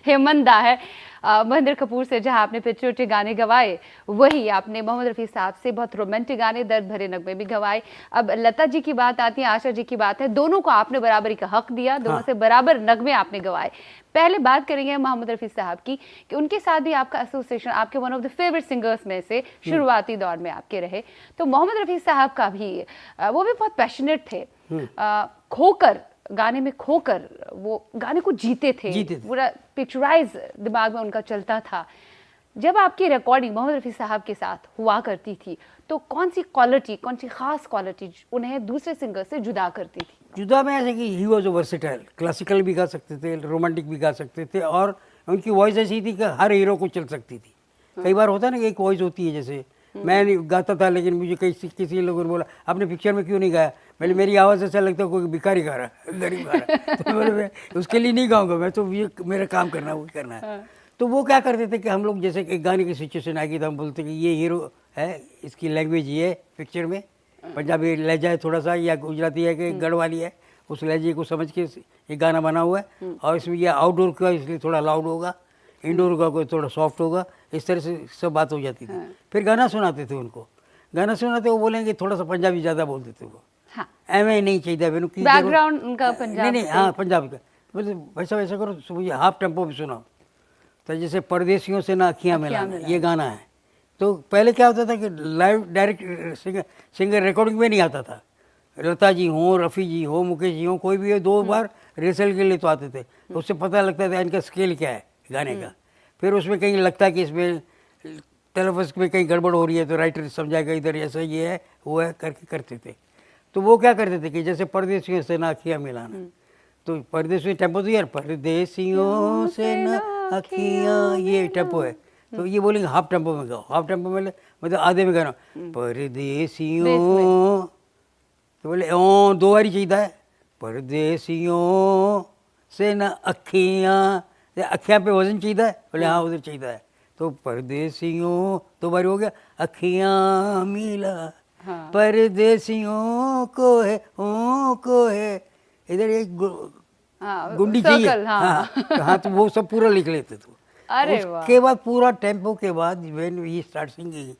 हेमंत दा है। महेंद्र कपूर से जहाँ आपने पेट्रियोटिक गाने गवाए, वही आपने मोहम्मद रफ़ी साहब से बहुत रोमांटिक गाने, दर्द भरे नगमे भी गवाए। अब लता जी की बात आती है, आशा जी की बात है, दोनों को आपने बराबरी का हक दिया, दोनों से बराबर नगमे आपने गवाए। पहले बात करेंगे मोहम्मद रफ़ी साहब की कि उनके साथ भी आपका एसोसिएशन, आपके one of the favourite singers में से शुरुआती दौर में आपके रहे। तो मोहम्मद रफ़ी साहब का भी वो भी बहुत पैशनेट थे, खोकर गाने में खोकर वो गाने को जीते थे, पूरा पिक्चराइज दिमाग में उनका चलता था। जब आपकी रिकॉर्डिंग मोहम्मद रफ़ी साहब के साथ हुआ करती थी, तो कौन सी क्वालिटी, कौन सी खास क्वालिटी उन्हें दूसरे सिंगर से जुदा करती थी? जुदा में ऐसे कि ही वॉज वर्सेटाइल, क्लासिकल भी गा सकते थे, रोमांटिक भी गा सकते थे, और उनकी वॉइस ऐसी थी कि हर हीरो को चल सकती थी। कई बार होता है ना कि एक वॉइस होती है, जैसे मैं गाता था लेकिन मुझे किसी लोगों ने बोला आपने पिक्चर में क्यों नहीं गाया, मैंने मेरी आवाज़ ऐसा लगता है कोई भिखारी गा रहा है, गरीब गा रहा है, तो मैं उसके लिए नहीं गाऊंगा, मैं तो ये मेरा काम करना है, वो करना है। तो वो क्या करते थे कि हम लोग जैसे एक गाने की सिचुएशन आएगी तो हम बोलते कि ये हीरो है, इसकी लैंग्वेज ये है पिक्चर में, पंजाबी लहजा है थोड़ा सा, या गुजराती है कि गढ़वाली है, उस लहजे को समझ के ये गाना बना हुआ है, और इसमें ये आउटडोर का इसलिए थोड़ा लाउड होगा, इंडोर का कोई थोड़ा सॉफ्ट होगा, इस तरह से सब बात हो जाती थी। फिर गाना सुनाते थे उनको, गाना सुनाते वो बोलेंगे थोड़ा सा पंजाबी ज़्यादा बोलते थे वो, हाँ, एवं नहीं चाहिए मैंने की बैकग्राउंड उनका पंजाब नहीं हाँ पंजाबी का, मतलब वैसा वैसा करो, मुझे हाफ टेम्पो में सुनाओ। तो जैसे परदेसियों से ना अखियाँ मिलाना, ये गाना है। तो पहले क्या होता था कि लाइव डायरेक्ट सिंगर रिकॉर्डिंग में नहीं आता था। लता जी हों, रफ़ी जी हो, मुकेश जी हों, कोई भी हो, 2 बार रिहर्सल के लिए तो आते थे। उससे पता लगता था इनका स्केल क्या है गाने का। फिर उसमें कहीं लगता है कि इसमें तलफ़्फ़ुज़ में कहीं गड़बड़ हो रही है तो राइटर समझाएगा इधर ऐसा ये है वो है करके करते थे। तो वो क्या करते थे कि जैसे परदेसियों से ना अखियाँ मिलाना, तो परदेसियों टेम्पो तो यार परदेसियों से ना अखियाँ, ये टेम्पो है। तो ये बोलेंगे हाफ टेम्पो में गाओ। हाफ टेम्पो में मतलब आधे में गाना परदेसियों, तो बोले ओ 2 बारी चाहिए है, परदेसियों से ना अखियाँ, अखियाँ पे वजन चाहिए है, बोले हाँ उधर चाहिए है। तो परदेसियों 2 बारी हो गया, अखियाँ मिला परदेसियों को है ओ को है, इधर एक गुंडी चाहिए। हाँ तो वो सब पूरा लिख लेते थे। उसके बाद पूरा टेम्पो के बाद व्हेन वी स्टार्ट सिंगिंग,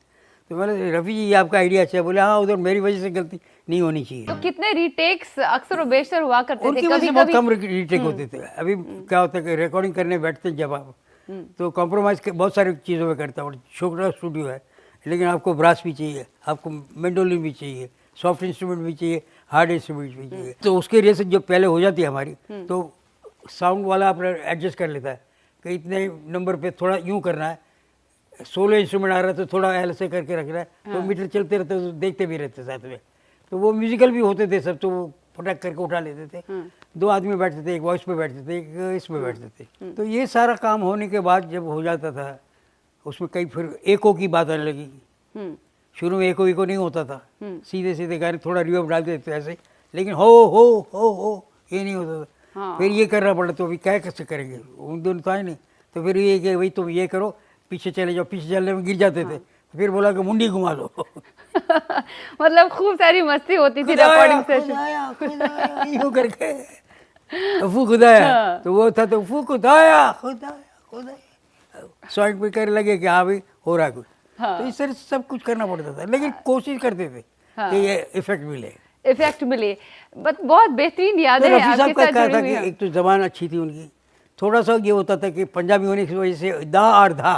तो मैंने रफ़ी जी आपका आइडिया अच्छा है, बोले हाँ उधर मेरी वजह से गलती नहीं होनी चाहिए। तो कितने रीटेक्स अक्सर और बेशतर हुआ करते थे? उनकी वजह से बहुत कम रीटेक होते थे। अभी क्या होता है कि रिकॉर्डिंग करने बैठते जब आप, तो कॉम्प्रोमाइज़ बहुत सारी चीज़ों में करता हूँ। छोटा स्टूडियो है लेकिन आपको ब्रास भी चाहिए, आपको मैंडोलिन भी चाहिए, सॉफ्ट इंस्ट्रूमेंट भी चाहिए, हार्ड इंस्ट्रूमेंट भी चाहिए। तो उसके रिहर्सल जो पहले हो जाती है हमारी, तो साउंड वाला अपना एडजस्ट कर लेता है कि इतने नंबर पे थोड़ा यूँ करना है, 16 इंस्ट्रूमेंट आ रहा है तो थोड़ा एल से करके रखना है। तो मीटर चलते रहते तो देखते भी रहते साथ में। तो वो म्यूजिकल भी होते थे सब, तो वो फटाक करके उठा लेते थे। 2 आदमी बैठते थे, एक वॉइस पे बैठते थे, एक इसमें बैठते थे। तो ये सारा काम होने के बाद जब हो जाता था, उसमें कई फिर एको की बात आने लगी। शुरू में एको नहीं होता था, सीधे सीधे गाने थोड़ा रिवर्ब डाल देते ऐसे, लेकिन हो ये नहीं होता था। फिर ये करना पड़ा, तो अभी क्या कैसे करेंगे, उन दोनों तो आए नहीं। तो फिर ये कि भाई तुम ये करो, पीछे चले जाओ, पीछे चलने में गिर जाते थे। फिर बोला कि मुंडी घुमा लो। मतलब खूब सारी मस्ती होती थी रिकॉर्डिंग सेशन यूं करके फू खुदाया, तो वो था तो फू खुदाया सॉन्ग पे करने लगे कि हाँ भाई हो रहा कुछ। तो इस तरह से सब कुछ करना पड़ता था, लेकिन कोशिश करते थे कि ये इफेक्ट मिले। बहुत बेहतरीन याद है आपके साथ। क्या था कि एक तो जबान अच्छी थी उनकी, थोड़ा सा ये होता था कि पंजाबी होने की वजह से दा और धा,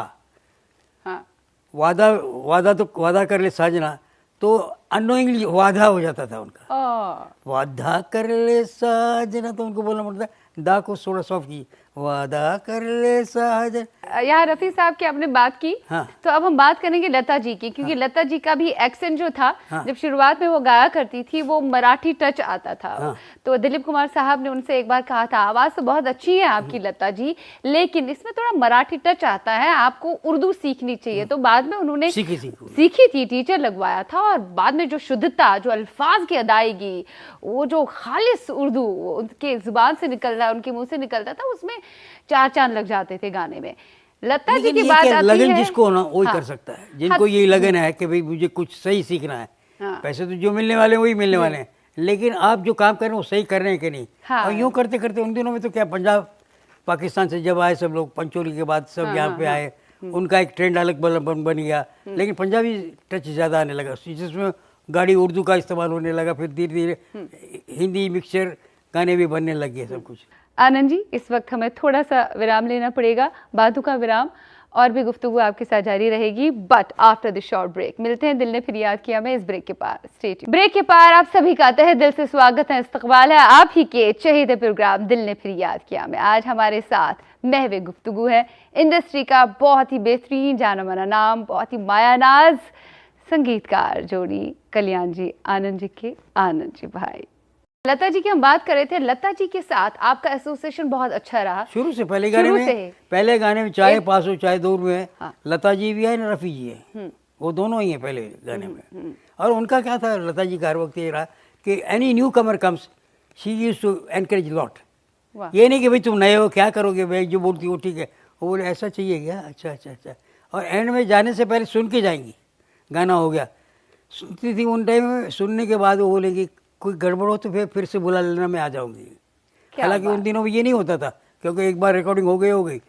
वादा कर ले साजना, तो अनोइंगली वादा हो जाता था उनका। वादा कर ले साजना, तो उनको बोलना पड़ता दा को थोड़ा सॉफ्ट की, वादा कर ले साजना। यार रफ़ी साहब की आपने बात की, तो अब हम बात करेंगे लता जी की, क्योंकि लता जी का भी एक्सेंट जो था, जब शुरुआत में वो गाया करती थी वो मराठी टच आता था। तो दिलीप कुमार साहब ने उनसे एक बार कहा था, आवाज़ तो बहुत अच्छी है आपकी लता जी, लेकिन इसमें थोड़ा मराठी टच आता है, आपको उर्दू सीखनी चाहिए। तो बाद में उन्होंने सीखी थी, टीचर लगवाया था, और बाद में जो शुद्धता, जो अल्फाज की अदायगी, वो जो खालिस उर्दू उनके जुबान से निकल रहा है, उनके मुंह से निकलता था, उसमें 4 चांद लग जाते थे गाने में। लता जी की बात आती लगन है, जिसको ना वही कर सकता है, जिनको ये लगन है कि भाई मुझे कुछ सही सीखना है। पैसे तो जो मिलने वाले हैं वही मिलने वाले हैं, लेकिन आप जो काम कर रहे हैं वो सही कर रहे हैं कि नहीं। और यूँ करते करते उन दिनों में तो क्या, पंजाब पाकिस्तान से जब आए सब लोग, पंचोली के बाद सब यहाँ पे आए, उनका एक ट्रेंड अलग बन गया, लेकिन पंजाबी टच ज़्यादा आने लगा, जिसमें गाड़ी उर्दू का इस्तेमाल होने लगा। फिर धीरे धीरे हिंदी मिक्सचर गाने भी बनने लग गए सब कुछ। आनंद जी, इस वक्त हमें थोड़ा सा विराम लेना पड़ेगा, बातों का विराम, और भी गुफ्तगू आपके साथ जारी रहेगी, but after the short break. मिलते हैं दिल ने फिर याद किया में इस ब्रेक के पार। Stay tuned. ब्रेक के पार आप सभी का तहे दिल से स्वागत है, इस्तकबाल है आप ही के चहीते प्रोग्राम दिल ने फिर याद किया में। आज हमारे साथ महवे गुफ्तगू है इंडस्ट्री का बहुत ही बेहतरीन जाना माना नाम, बहुत ही मायानाज संगीतकार जोड़ी कल्याणजी आनंदजी के आनंदजी भाई। लता जी की हम बात कर रहे थे, लता जी के साथ आपका एसोसिएशन बहुत अच्छा रहा शुरू से। पहले गाने में चाहे पास हो चाहे दूर में, लता जी भी है ना रफ़ी जी है, वो दोनों ही है पहले गाने में। और उनका क्या था, लता जी का हर वक्त ये रहा कि any newcomer comes she used to encourage lot. ये नहीं कि भाई तुम नए हो क्या करोगे, भाई जो बोलती हो ठीक है, वो बोले ऐसा चाहिए क्या, अच्छा। और एंड में जाने से पहले सुन के जाएंगी, गाना हो गया सुनती थी उन टाइम में, सुनने के बाद वो बोलेगी कोई गड़बड़ हो तो फिर से बुला लेना, मैं आ जाऊंगी। हालांकि उन दिनों में ये नहीं होता था, क्योंकि एक बार रिकॉर्डिंग हो गई,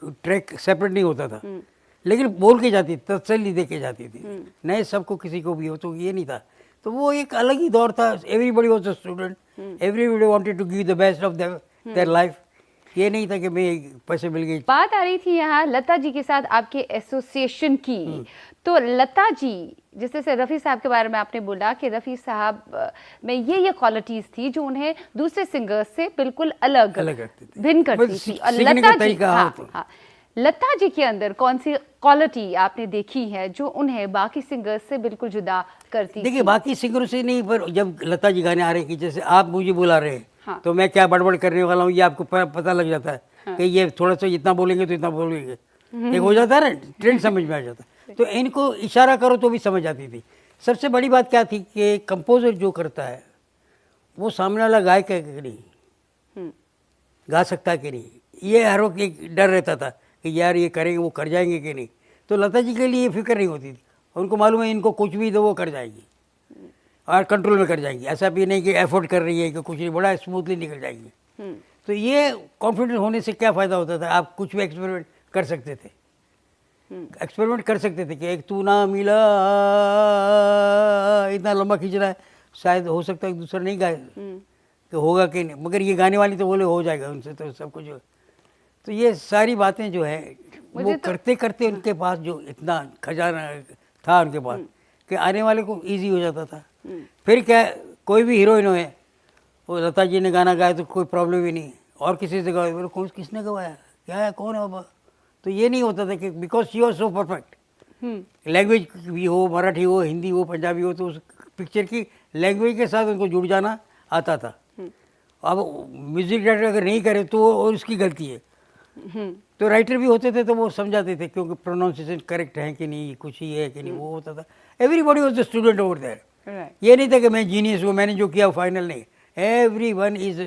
ट्रैक सेपरेट नहीं होता था, लेकिन बोल के जाती, तसल्ली दे के जाती थी। नए सबको किसी को भी हो तो ये नहीं था, तो वो एक अलग ही दौर था, everybody was a student, everybody wanted to give the best of their life, ये नहीं था कि मैं पैसे मिल गए। बात आ रही थी यहाँ लता जी के साथ आपके एसोसिएशन की, तो लता जी जैसे रफ़ी साहब के बारे में आपने बोला कि रफ़ी साहब में ये क्वालिटीज थी जो उन्हें दूसरे सिंगर्स से बिल्कुल अलग भिन्न करती थी। और लता जी के अंदर कौन सी क्वालिटी आपने देखी है जो उन्हें बाकी सिंगर्स से बिल्कुल जुदा करती? देखिए बाकी सिंगरों से नहीं, पर जब लता जी गाने आ रहे हैं कि जैसे आप मुझे बुला रहे हैं, हाँ। तो मैं क्या बड़बड़ करने वाला हूँ ये आपको पता लग जाता है, हाँ। कि ये थोड़ा सा इतना बोलेंगे तो इतना बोलेंगे, एक हो जाता है ना, ट्रेंड समझ में आ जाता है। तो इनको इशारा करो तो भी समझ आती थी। सबसे बड़ी बात क्या थी कि कंपोजर जो करता है वो सामने वाला गायक है कि नहीं, गा सकता है कि नहीं, ये हर वक्त एक डर रहता था कि यार ये करेंगे वो कर जाएंगे कि नहीं। तो लता जी के लिए ये फिक्र नहीं होती थी, उनको मालूम है इनको कुछ भी दो वो कर जाएगी और कंट्रोल में कर जाएंगी, ऐसा भी नहीं कि एफर्ट कर रही है कि कुछ नहीं, बड़ा स्मूथली निकल जाएंगी। तो ये कॉन्फिडेंस होने से क्या फ़ायदा होता था, आप कुछ भी एक्सपेरिमेंट कर सकते थे, एक्सपेरिमेंट कर सकते थे कि एक तू ना मिला इतना लंबा खींच रहा है, शायद हो सकता है दूसरा नहीं गाए कि होगा कि नहीं, मगर ये गाने वाली तो बोले हो जाएगा उनसे तो सब कुछ। तो ये सारी बातें जो है वो तो करते करते उनके पास जो इतना खजाना था उनके पास कि आने वाले को इजी हो जाता था। फिर क्या, कोई भी हीरोइन है वो लता जी ने गाना गाया तो कोई प्रॉब्लम ही नहीं, और किसी से गाया बोले कौन किसने गवाया क्या है कौन है बाबा, तो ये नहीं होता था कि because she was so perfect. Language भी हो, मराठी हो, हिंदी हो, पंजाबी हो, तो उस पिक्चर की लैंग्वेज के साथ उनको जुड़ जाना आता था। अब म्यूजिक डायरेक्टर अगर नहीं करे तो और उसकी गलती है, तो राइटर भी होते थे तो वो समझाते थे क्योंकि प्रोनाउंसिएशन करेक्ट है कि नहीं, कुछ ही है कि नहीं, वो होता था। Everybody was the student over there. ये नहीं था कि मैं जीनियस हूँ, मैंने जो किया फाइनल नहीं, एवरीवन इज,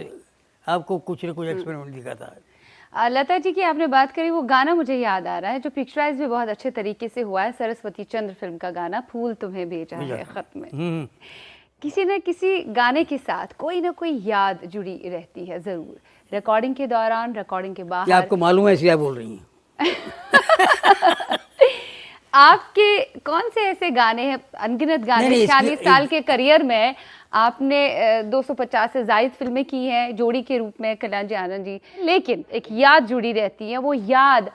आपको कुछ ना कुछ एक्सपेरिमेंट दिखाता है। लता जी की आपने बात करी, वो गाना मुझे याद आ रहा है जो पिक्चराइज भी बहुत अच्छे तरीके से हुआ है, सरस्वती चंद्र फिल्म का गाना, फूल तुम्हें भेजा है खत में। किसी न किसी गाने के साथ कोई ना कोई याद जुड़ी रहती है जरूर, रिकॉर्डिंग के दौरान, रिकॉर्डिंग के बाहर। आपको मालूम है इसलिए आप बोल रही हैं। आपके कौन से ऐसे गाने हैं, अनगिनत गाने, 46 साल के करियर में आपने 250 से ज्यादा फिल्में की हैं जोड़ी के रूप में, कल्याण जी, आनंद जी, लेकिन एक याद जुड़ी रहती है, वो याद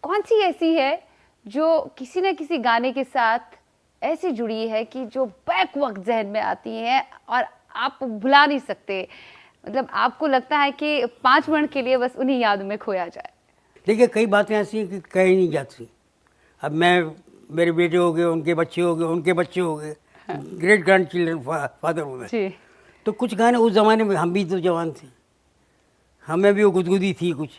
कौन सी ऐसी है जो किसी न किसी गाने के साथ ऐसी जुड़ी है कि जो बैक वक्त जहन में आती है और आप भुला नहीं सकते, मतलब आपको लगता है कि 5 मिनट के लिए बस उन्हीं यादों में खोया जाए? देखिए कई बातें ऐसी हैं कि कहीं नहीं जाती। अब मैं, मेरे बेटे हो गए, उनके बच्चे हो गए, उनके बच्चे हो गए, ग्रेट ग्रैंड चिल्ड्रन फादर हो गए, तो कुछ गाने उस जमाने में, हम भी तो जवान थे, हमें भी वो गुदगुदी थी कुछ,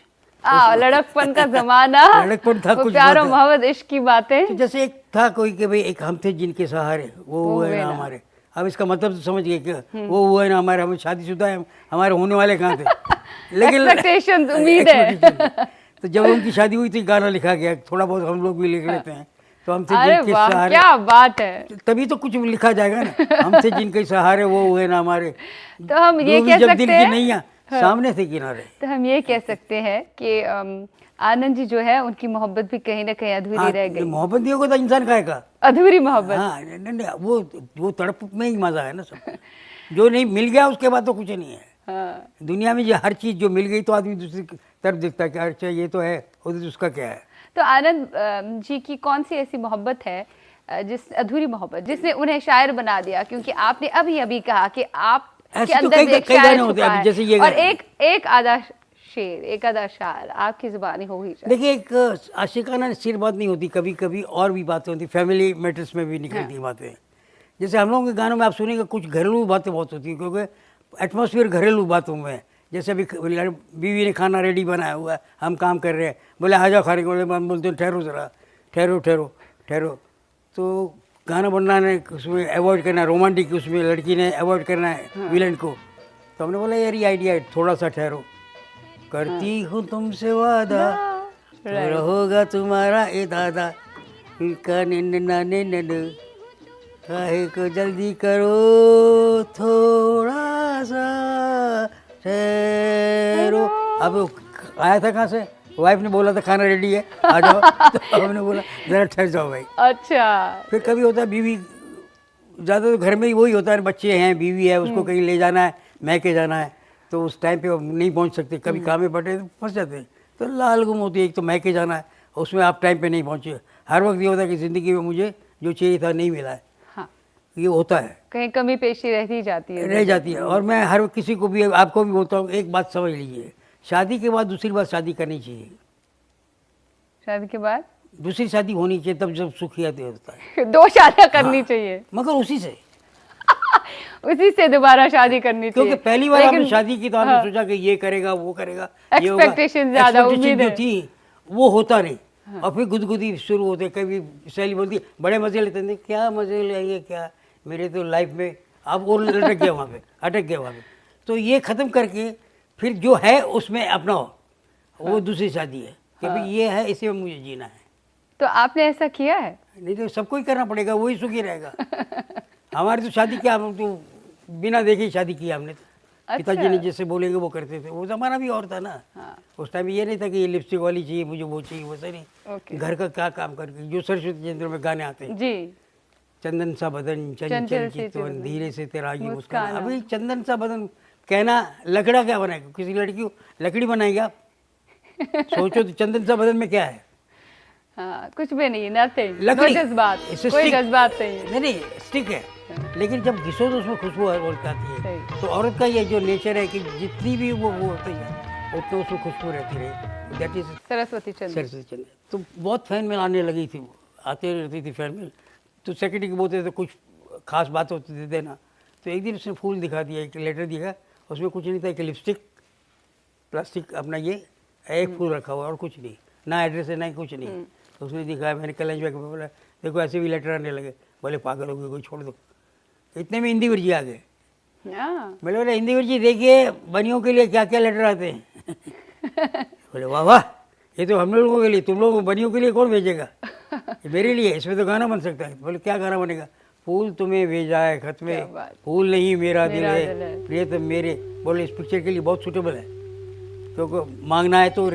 लड़कपन का जमाना, लड़कपन था, कुछ प्यार और मोहब्बत इश्क की बातें। तो जैसे एक था कोई कि भाई एक हम थे जिनके सहारे वो हुए ना हमारे। अब इसका मतलब तो समझ गए कि वो हुए ना हमारे, हम शादीशुदा है, हमारे होने वाले कहाँ थे, लेकिन उम्मीद है। तो जब उनकी शादी हुई थी गाना लिखा गया, थोड़ा बहुत हम लोग भी लिख लेते हैं, तो हम थे जिनके सहारे, क्या बात है, तभी तो कुछ लिखा जाएगा ना, हम थे जिनके सहारे वो हुए ना हमारे, तो हम ये कह सकते हैं नहीं सामने थे किनारे। तो हम ये कह सकते हैं कि आनंद जी जो है उनकी मोहब्बत भी कहीं ना कहीं अधूरी रह गई। मोहब्बत नहीं होगा तो इंसान खाएगा, अधूरी मोहब्बत। हाँ नहीं, वो तड़प में ही मजा है ना सब, जो नहीं मिल गया उसके बाद तो कुछ नहीं है। हाँ। दुनिया में जो हर चीज जो मिल गई तो आदमी दूसरी तरफ देखता है कि अच्छा ये तो है, उसका क्या है। तो आनंद जी की कौन सी ऐसी मोहब्बत है, जिस अधूरी मोहब्बत जिसने उन्हें शायर बना दिया? क्योंकि आपने अभी कहा कि आप के अंदर एक शायर छुपा है, जैसे ये, और एक आधा शेर, एक आधा शायर आपकी जुबानी हो ही। देखिए एक आशिकाना सिर बात नहीं होती, कभी कभी और भी बातें होती, फैमिली मैटर्स में भी निकलती बातें। जैसे हम लोगों के गानों में आप सुनेंगे कुछ घरेलू बातें बहुत होती हैं, क्योंकि एटमॉस्फेयर घरेलू बातों में। जैसे अभी बीवी ने खाना रेडी बनाया हुआ है, हम काम कर रहे हैं, बोले आ जाओ खाने को, बोले हम बोलते हैं ठहरो ज़रा, ठहरो ठहरो ठहरो, तो गाना बनाने उसमें अवॉइड करना, रोमांटिक उसमें लड़की ने अवॉइड करना है विलन को, तो हमने बोला यार ये आइडिया है, थोड़ा सा ठहरो, करती हूँ तुमसे वादा रहोगा तुम्हारा इरादा, काहे को जल्दी करो थोड़ा सा ठहरो। अब आया था कहाँ से, वाइफ ने बोला था खाना रेडी है आ जाओ, तो हमने बोला जरा ठहर जाओ भाई। अच्छा। फिर कभी होता है बीवी ज़्यादा तो घर में ही वही होता है, बच्चे हैं, बीवी है, उसको कहीं ले जाना है, मैके जाना है, तो उस टाइम पे नहीं पहुंच सकते, कभी काम में पड़े तो फंस जाते हैं, तो लाल गुम होती है। एक तो मैके जाना है, उसमें आप टाइम पे नहीं पहुंचे। हर वक्त ये होता है कि ज़िंदगी में मुझे जो चाहिए था नहीं मिला है। हाँ, ये होता है, कहीं कमी पेशी रहती जाती है, रह जाती है। और मैं हर किसी को भी, आपको भी बोलता हूँ, एक बात समझ लीजिए, शादी के बाद दूसरी बार शादी करनी चाहिए। शादी के बाद दूसरी शादी होनी चाहिए, तब जब सुख याद होता है। 2 शादियां करनी चाहिए, मगर उसी से उसी से दोबारा शादी करनी चाहिए। क्योंकि पहली बार आपने शादी की तो आपने सोचा कि ये करेगा, वो करेगा, ये होगा, एक्सपेक्टेशन ज्यादा, उम्मीद जो थी वो होता नहीं। और फिर गुदगुदी शुरू होते। कभी सहेली बोलती बड़े मजे लेते थे, क्या मजे लेंगे क्या, मेरे तो लाइफ में अब और अटक गया वहाँ पे, अटक गया वहाँ पे। तो ये ख़त्म करके फिर जो है उसमें अपनाओ, वो दूसरी शादी है कि भाई ये है, इसी में मुझे जीना है। तो आपने ऐसा किया है? नहीं तो सबको ही करना पड़ेगा, वही सुखी रहेगा। हमारी तो शादी क्या, हम तो बिना देखे शादी की हमने तो। अच्छा। पिताजी ने जैसे बोलेंगे वो करते थे। वो ज़माना भी और था ना। हाँ। उस टाइम ये नहीं था कि ये लिपस्टिक वाली चाहिए मुझे, वो चाहिए, वो सही नहीं। घर का क्या काम करके, जो सरस्वती चंद्र में गाने आते हैं जी, चंदन सा बदन चंचल चितवन, धीरे से तेरा ये मुस्कान। अभी चंदन सा बदन कहना, लकड़ा क्या बनाएगा, किसी लड़की को लकड़ी बनाएंगे आप? सोचो तो चंदन सा बदन में क्या है? हाँ, कुछ भी नहीं, नथिंग, नो जज्बात, कोई जज्बात नहीं। नहीं, स्टिक है, लेकिन जब घिसो तो उसमें खुशबू आती है। तो औरत का ये जो नेचर है कि जितनी भी वो होती है उतनी उसमें खुशबू रहती रही। दैट इज सरस्वती चंद्र। तो बहुत फैन मेल आने लगी थी, आते रहती थी फैन मेल। तो सेक्रेटरी को बोलते थे कुछ खास बात होती थी देना। तो एक दिन उसने फूल दिखा दिया, एक लेटर दिखा, उसमें कुछ नहीं था, एक लिपस्टिक, प्लास्टिक अपना ये एक फूल रखा हुआ और कुछ नहीं, ना एड्रेस है ना कुछ नहीं। तो उसने दिखाया, मैंने कल्याण जी को बोला देखो ऐसे भी लेटर आने लगे। बोले पागल हो गए, कोई छोड़ दो। इतने में हिंदी विरजी आ गए। मैंने बोला हिंदी विरजी देखिए बनियों के लिए क्या क्या लेटर आते हैं। बोले वाह वाह, ये तो हम लोगों के लिए, तुम लोगों बनियों के लिए कौन भेजेगा, मेरे लिए, इसमें तो गाना बन सकता है। बोले क्या गाना बनेगा? फूल तुम्हें भेजा है खत में, फूल नहीं मेरा दिल है, प्रियतम मेरे। बोले इस पिक्चर के लिए बहुत सूटेबल है, क्योंकि मांगना है तो